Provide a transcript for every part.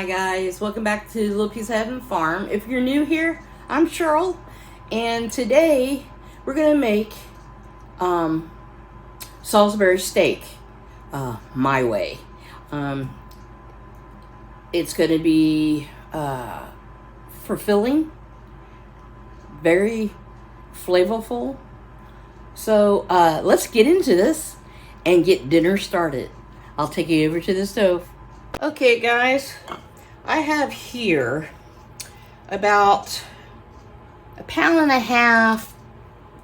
Hi guys, welcome back to Little Piece of Heaven Farm. If you're new here, I'm Cheryl, and today we're gonna make Salisbury steak my way. It's gonna be fulfilling, very flavorful. So let's get into this and get dinner started. I'll take you over to the stove. Okay guys, I have here about 1.5 pounds,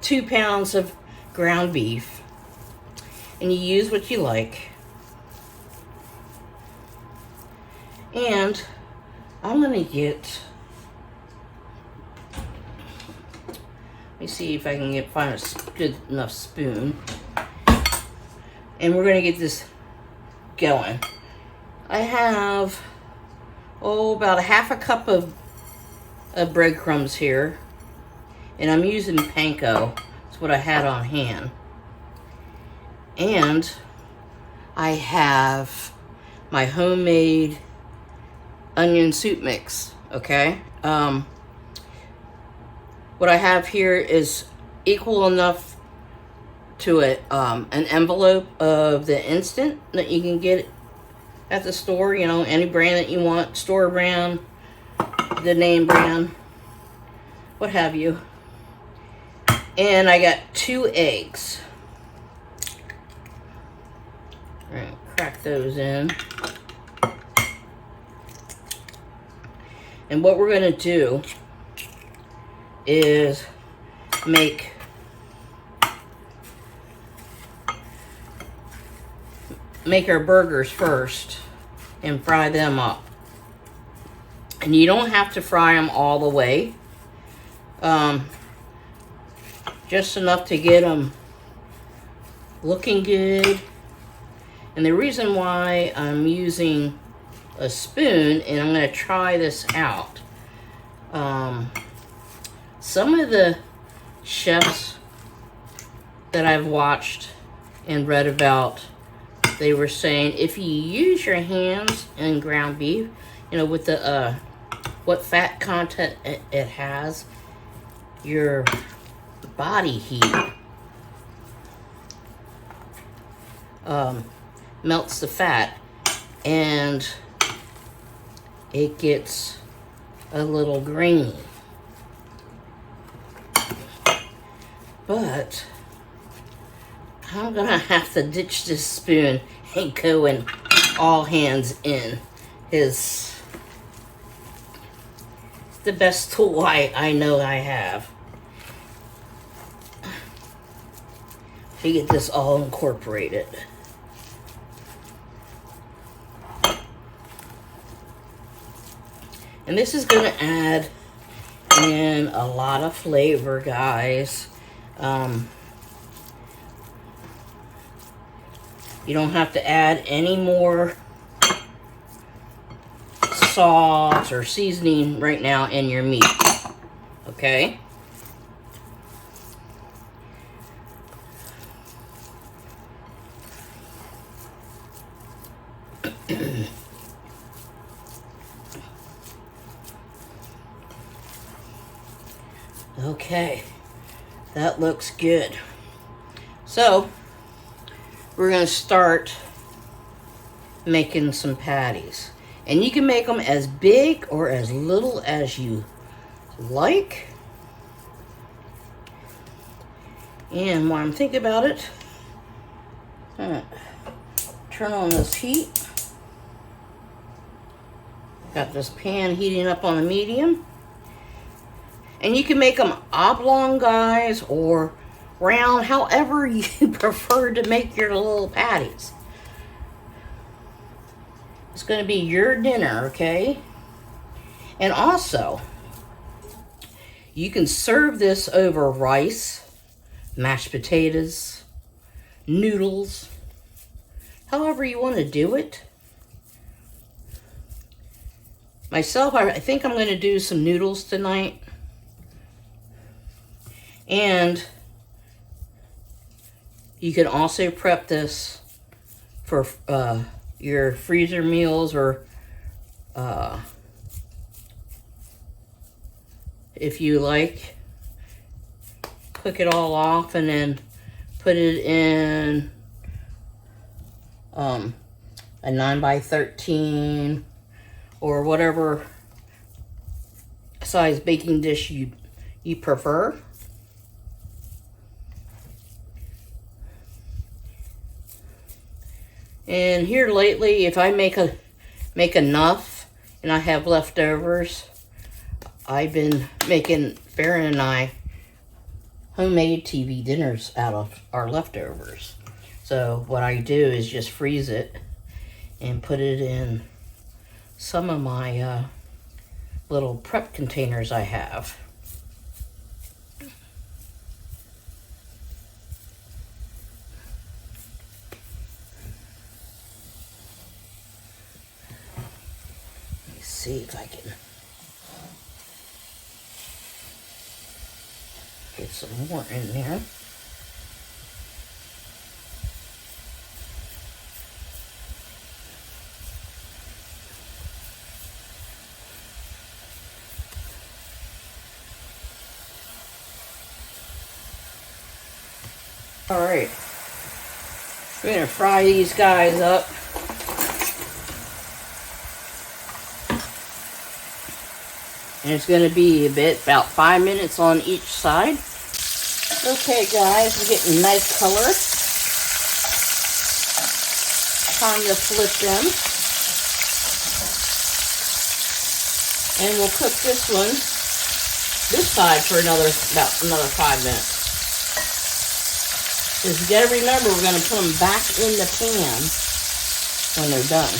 2 pounds of ground beef, and you use what you like. And I'm gonna get, let me see if I can find a good enough spoon, and we're gonna get this going. I have, about 1/2 cup of breadcrumbs here. And I'm using panko. That's what I had on hand. And I have my homemade onion soup mix, okay? What I have here is equal enough to an envelope of the instant that you can get at the store, you know, any brand that you want, store brand, the name brand, what have you. And I got 2 eggs. All right, crack those in. And what we're gonna do is make our burgers first and fry them up. And you don't have to fry them all the way. Just enough to get them looking good. And the reason why I'm using a spoon, and I'm going to try this out. Some of the chefs that I've watched and read about, they were saying if you use your hands in ground beef, you know, with the what fat content it has, your body heat melts the fat and it gets a little grainy. But I'm gonna have to ditch this spoon and go in all hands in. It's the best tool I know I have to get this all incorporated. And this is gonna add in a lot of flavor, guys. You don't have to add any more salt or seasoning right now in your meat, okay? Okay, that looks good. So we're gonna start making some patties. And you can make them as big or as little as you like. And while I'm thinking about it, I'm gonna turn on this heat. Got this pan heating up on a medium. And you can make them oblong, guys, or round, however you prefer to make your little patties. It's going to be your dinner, okay? And also, you can serve this over rice, mashed potatoes, noodles, however you want to do it. Myself, I think I'm going to do some noodles tonight. And you can also prep this for your freezer meals or If you like, cook it all off and then put it in a 9x13 or whatever size baking dish you prefer. And here lately, if I make enough and I have leftovers, I've been making Farron and I homemade TV dinners out of our leftovers. So what I do is just freeze it and put it in some of my little prep containers I have. Let me see if I can get some more in there. All right, we're gonna fry these guys up. And it's gonna be about 5 minutes on each side. Okay guys, we're getting nice color. Time to flip them. And we'll cook this side for about another 5 minutes. Because you gotta remember, we're gonna put them back in the pan when they're done.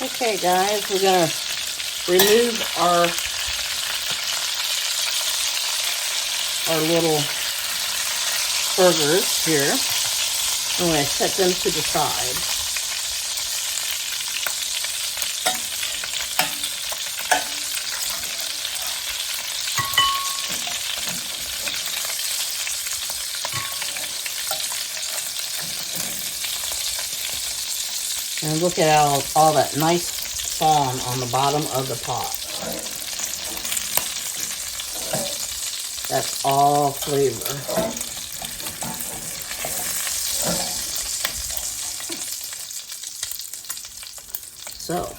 Okay guys, we're gonna remove our little burgers here. I'm gonna set them to the side. And look at all that nice spawn on the bottom of the pot. That's all flavor. So,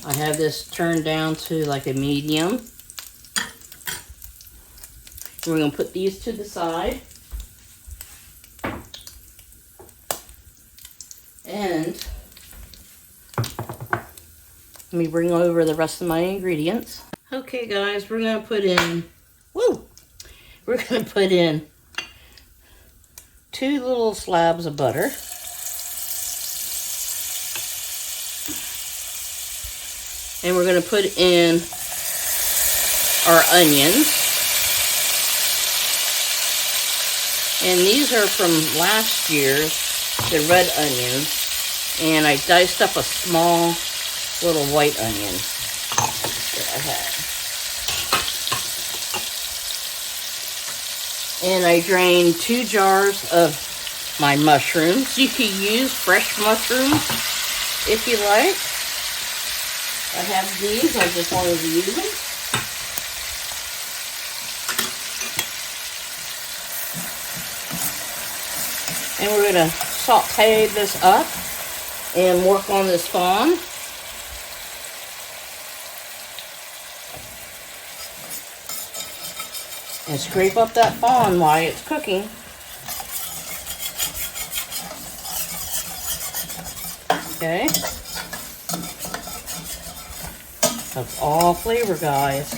I have this turned down to like a medium. We're going to put these to the side. And let me bring over the rest of my ingredients. Okay guys, we're going to put in, we're going to put in 2 little slabs of butter. And we're going to put in our onions. And these are from last year's, the red onions. And I diced up a small little white onion that I had. And I drained 2 jars of my mushrooms. You could use fresh mushrooms if you like. I have these, I just wanted to use them. And we're going to saute this up and work on this fawn. And scrape up that fawn while it's cooking. Okay. That's all flavor, guys.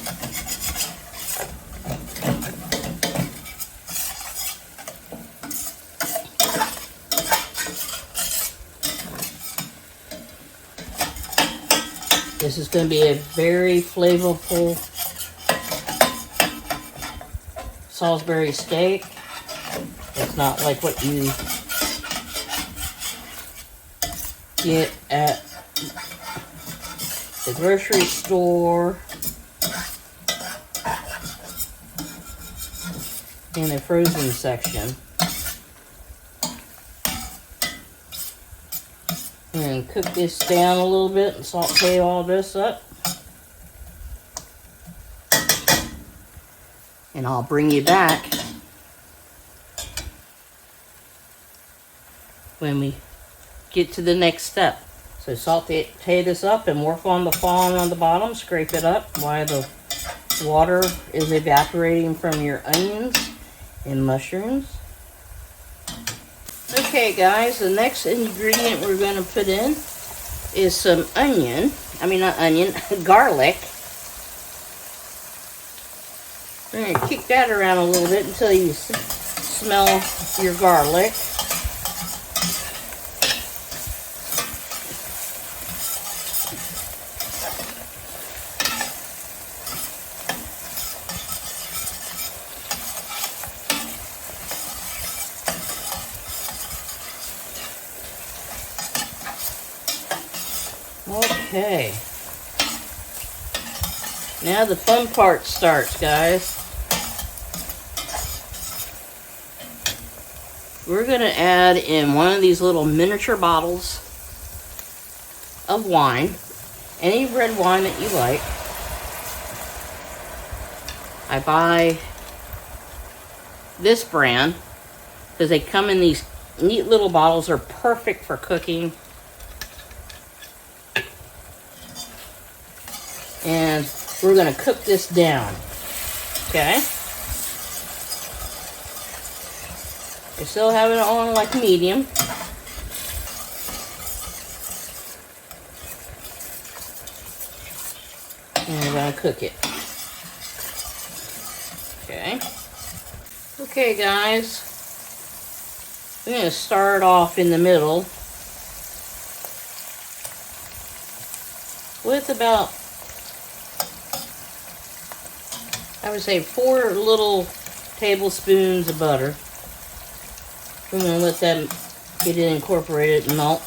This is going to be a very flavorful Salisbury steak. It's not like what you get at the grocery store in the frozen section. And cook this down a little bit and saute all this up. And I'll bring you back when we get to the next step. So saute this up and work on the fawn on the bottom. Scrape it up while the water is evaporating from your onions and mushrooms. Okay guys, the next ingredient we're going to put in is some garlic. We're going to kick that around a little bit until you smell your garlic. Okay. Now the fun part starts, guys. We're going to add in one of these little miniature bottles of wine. Any red wine that you like. I buy this brand because they come in these neat little bottles. They're perfect for cooking. And we're going to cook this down. Okay? I still have it on like medium. And we're going to cook it. Okay. Okay, guys. I'm going to start off in the middle with about, I would say, 4 little tablespoons of butter. I'm going to let them get it incorporated and melt.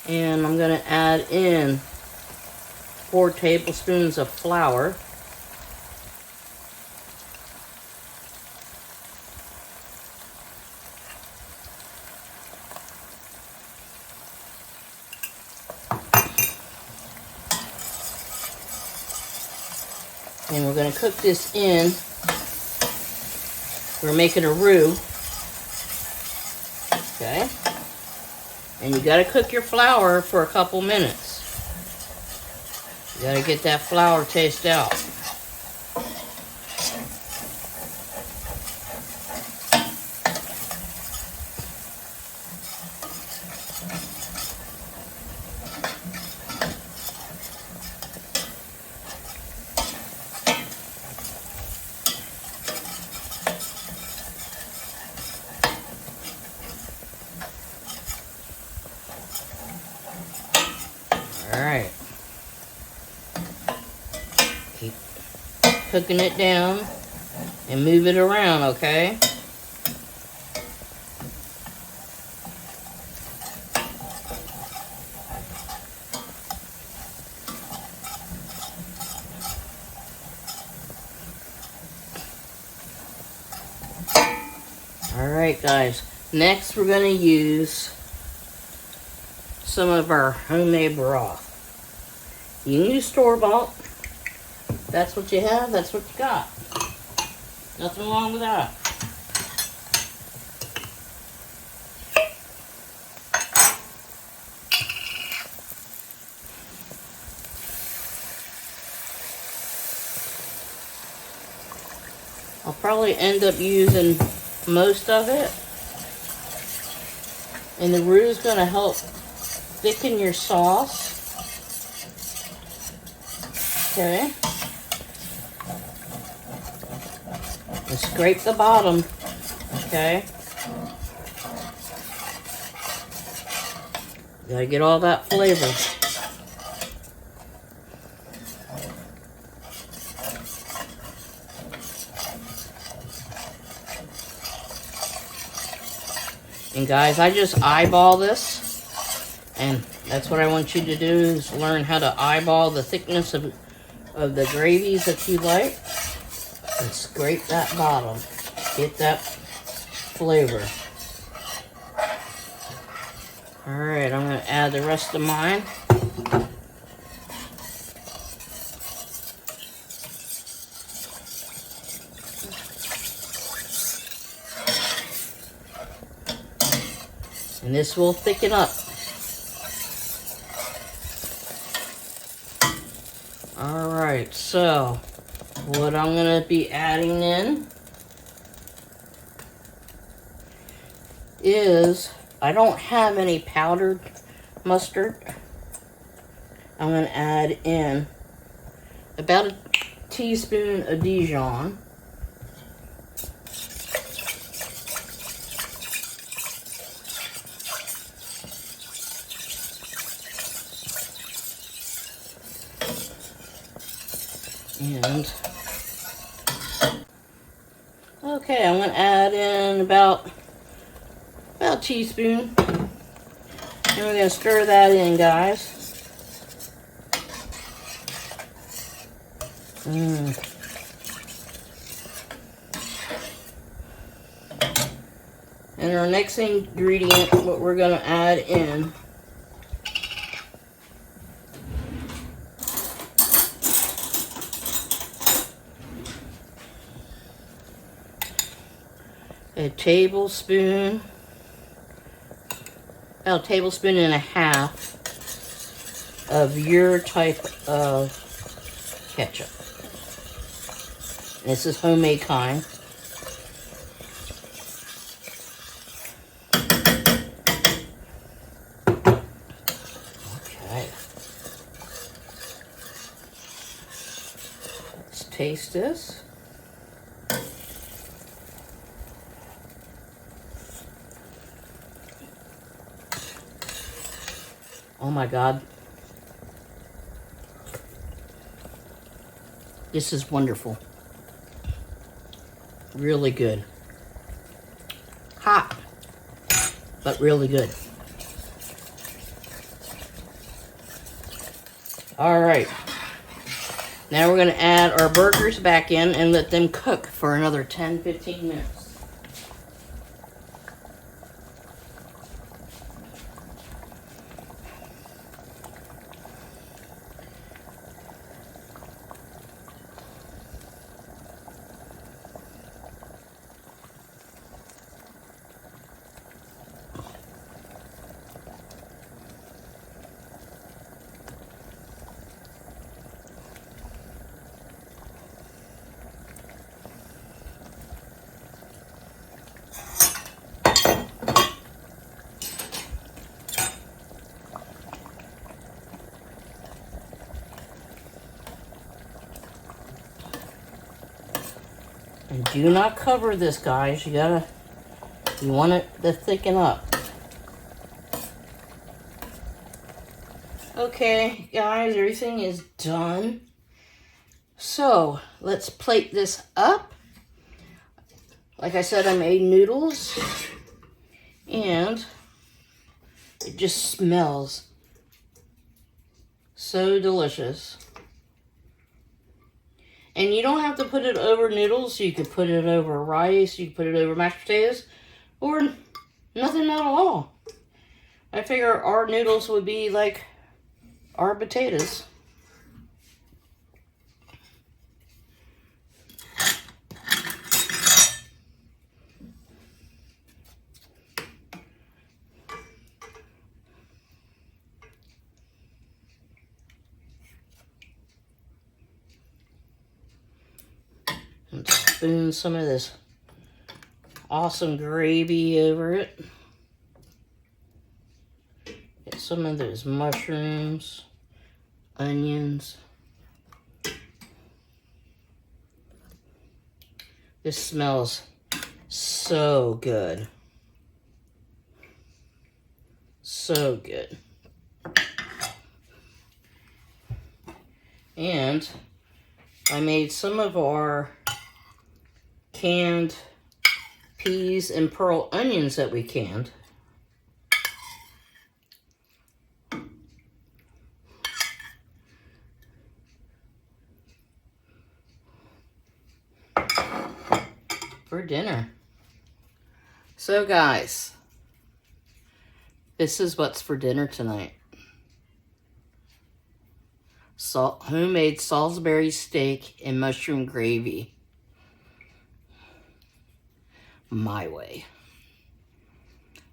And I'm going to add in 4 tablespoons of flour. And we're going to cook this in. We're making a roux. Okay. And you got to cook your flour for a couple minutes. You got to get that flour taste out. Alright. Keep cooking it down and move it around, okay? Alright guys, next we're going to use some of our homemade broth. You can use store-bought. That's what you have, that's what you got. Nothing wrong with that. I'll probably end up using most of it. And the roux is going to help thicken your sauce. Okay. and scrape the bottom, okay? Gotta get all that flavor. And guys, I just eyeball this, and that's what I want you to do, is learn how to eyeball the thickness of the gravies that you like, and scrape that bottom. Get that flavor. Alright, I'm going to add the rest of mine. And this will thicken up. Alright, so what I'm going to be adding in is, I don't have any powdered mustard. I'm going to add in about a teaspoon of Dijon. And okay, I'm going to add in about a teaspoon. And we're going to stir that in, guys. And our next ingredient, what we're going to add in, a tablespoon, about a tablespoon and a half of your type of ketchup. This is homemade kind. Okay. Let's taste this. Oh my God. This is wonderful. Really good. Hot, but really good. All right. Now we're going to add our burgers back in and let them cook for another 10-15 minutes. And do not cover this, guys. You want it to thicken up. Okay, guys, everything is done. So, let's plate this up. Like I said, I made noodles. And it just smells so delicious. And you don't have to put it over noodles. You could put it over rice. You could put it over mashed potatoes. Or nothing at all. I figure our noodles would be like our potatoes. And spoon some of this awesome gravy over it. Get some of those mushrooms, onions, This smells so good. So good. And I made some of our canned peas and pearl onions that we canned. For dinner. So guys, this is what's for dinner tonight. Homemade Salisbury steak and mushroom gravy. My way.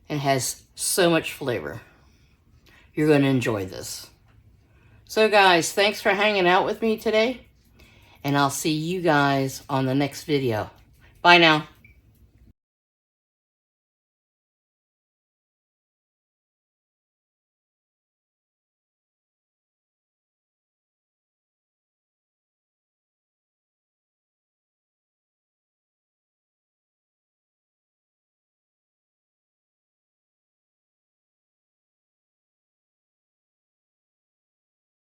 It has so much flavor. You're going to enjoy this. So guys, thanks for hanging out with me today. And I'll see you guys on the next video. Bye now.